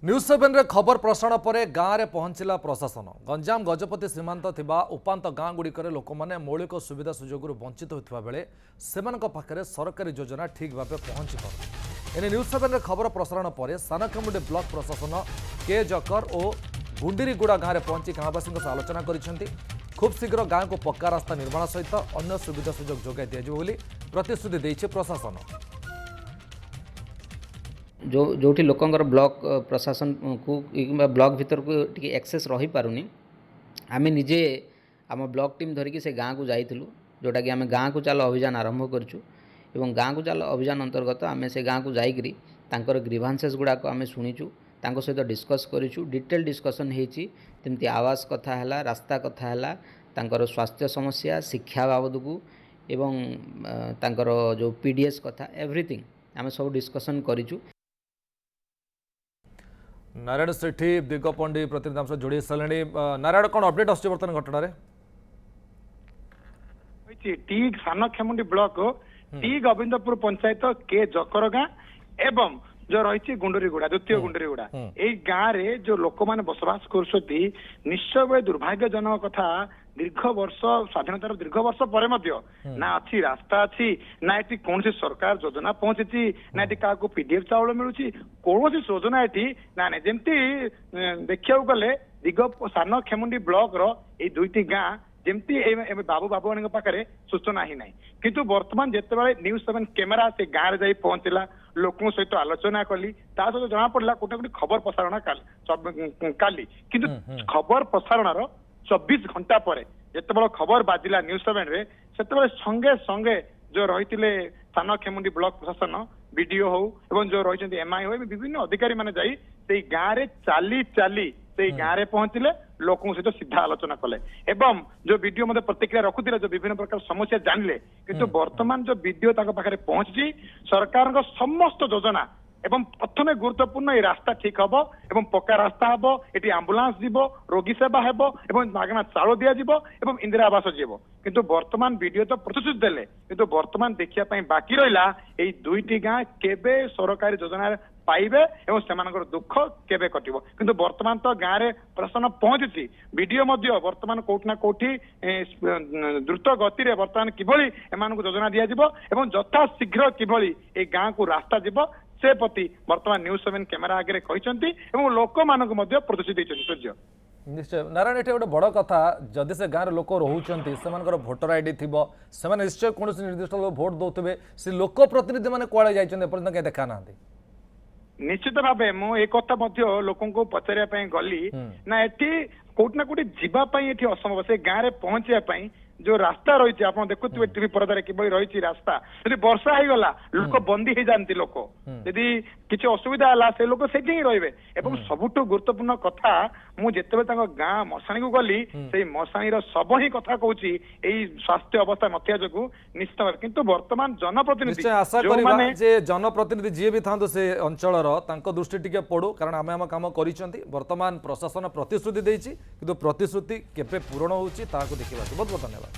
News 7 रे खबर प्रसारण पर गाँव में पहुंचला प्रशासन। गंजाम गजपति सीमांत थिबा उपांत गाँ गुड़िकर लोक मैंने मौलिक सुविधा सुजोग वंचित होता बेले से सरकारी योजना ठीक भाव पहुंची पार। एने न्यूज 7 रे खबर प्रसारण पर सानखेमुंडी ब्लॉक प्रशासन के जकर और गुंडीरीगुड़ा गाँव में पहुंची गाँववासी आलोचना कर खूब शीघ्र गाँव को पक्का रास्ता निर्माण सहित अन्य सुविधा सुजोग जोगाई दिज्व प्रतिश्रुति देइछे प्रशासन। जो लोकंर ब्लॉक प्रशासन को ब्लॉक भीतर को टी एक्सेस रही पारुनी आम निजे आम ब्लॉक टीम धरिकी से गाँव को जाइलु जोटा कि आम गाँव को चाल अभियान आरंभ करूँ एवं गाँव को चाल अभियान अंतर्गत आम से गाँव को जाकरी तांकर ग्रीभांसेस गुड़ाक आम शुणीचु सहित डिस्कस करूँ डिटेल डिस्कसन होती आवास कथा है रास्ता कथा है तांकर स्वास्थ्य समस्या शिक्षा बाबद को एवं तांकर जो पीडीएस कथा एवरीथिंग आम सब डिस्कसन करूँ। नारायण सेठी दिगपंडी प्रतिनिधि जोड़ी सारे नारायण कौन अपडेट आस बर्तमान घटना टी सानखेमुंडी ब्लॉक टी गोविंदपुर पंचायत के जकर गाँ एवं जो रही गुंडरीगुड़ा द्वितीय गुंडरीगुड़ा यही गाँव रे जो लोक मैंने बसवास कर निश्चय दुर्भाग्यजनक कथा दीर्घ वर्ष स्वाधीनतार दीर्घ वर्ष पर ना अच्छी रास्ता अच्छी ना ये कौन सरकार योजना पहुंची ना ये क्या पीडीएफ चाउल मिलूँ कौन योजना ये ना ना जमती देखा गले दिग सानखेमुंडी ब्लॉक रो दुईटी गाँ जमती बाबू बाबू पाखे सूचना ही ना किंतु वर्तमान जिते न्यूज 7 कैमेरा से गाँव में जाई पहुंचला लोकों सहित आलोचना कली सहित जना पड़ा कोटे कोटे खबर प्रसारण काली किंतु खबर प्रसारण 24 घंटा पर जिते खबर बाजिला न्यूज 7 रे से संगे संगे जो रही सानखेमुंडी ब्लॉक प्रशासन बीडीओ हो एवं जो रही एमआई हो विभिन्न अधिकारी माने जाई से गाँव में चाली चाली से गाँव में पहुंचले लोकों सहित सीधा आलोचना कले एवं जो वीडियो मध्य प्रतिक्रिया रखुले जो विभिन्न प्रकार समस्या जानले किंतु वर्तमान जो वीडियो पाखे पहुंची सरकार समस्त योजना एवं प्रथम गुरुत्वपूर्ण ये रास्ता ठीक हम एवं पक्का रास्ता हम ये आंबुलांस जीव रोगी सेवा हेब एवं मागना चाउल दिज्व एवं इंदिरा आवास जीव किंतु वर्तमान वीडियो तो प्रतिश्रुति देले किंतु वर्तमान देखिया बाकी रहा यही दुईटी गाँ केबे सरकारी योजना पाइबे एवं सेमानकर दुख केबे कटिबो किंतु वर्तमान तो गाँव में प्रशासन पहुंची वीडियो मध्य वर्तमान कोठी ना कोठी द्रुत गति रे वर्तमान किभली एमानकु योजना दिज्व एवं यथा शीघ्र किभली ए गाँ को रास्ता जीव से प्रति वर्तमान न्यूज 7 कैमेरा आगे कहते लोक मान प्रतिश्रुति सूर्य निश्चय नारायण ये गोटे बड़ कथा जदि से गाँव लोक रोचंती भोटर आईडी थी से निश्चय कौन निर्दिष्ट लोग भोट दौथे से लोक प्रतिनिधि मैंने कड़े जाते देखा ना निश्चित भाव मुझे कथा लोक पचारे गली ना ये कोटना कोटी जीवाई असंभव से गाँव में पहुंचापी जो रास्ता रही आप देखुए टीवी परदार किभली रही रास्ता यदि वर्षा हो गला लोक बंदी हो जाती लोक यदि किसी असुविधा है से लोक से रे सबुठ गुरुत्वपूर्ण कथा मुझे गाँ मशाणी को गली से मशाणी सब ही कथा कहूँ स्वास्थ्य अवस्था नथिया जो निश्चित किंतु वर्तमान जनप्रतिनिधि आशा करिबा जे जनप्रतिनिधि जी भी था से अंचल दृष्टि टिके पड़ू कारण आम आम काम वर्तमान प्रशासन प्रतिश्रुति देछि किंतु प्रतिश्रुति केबे पूरण होछि ताको देखिबा बहुत बहुत धन्यवाद।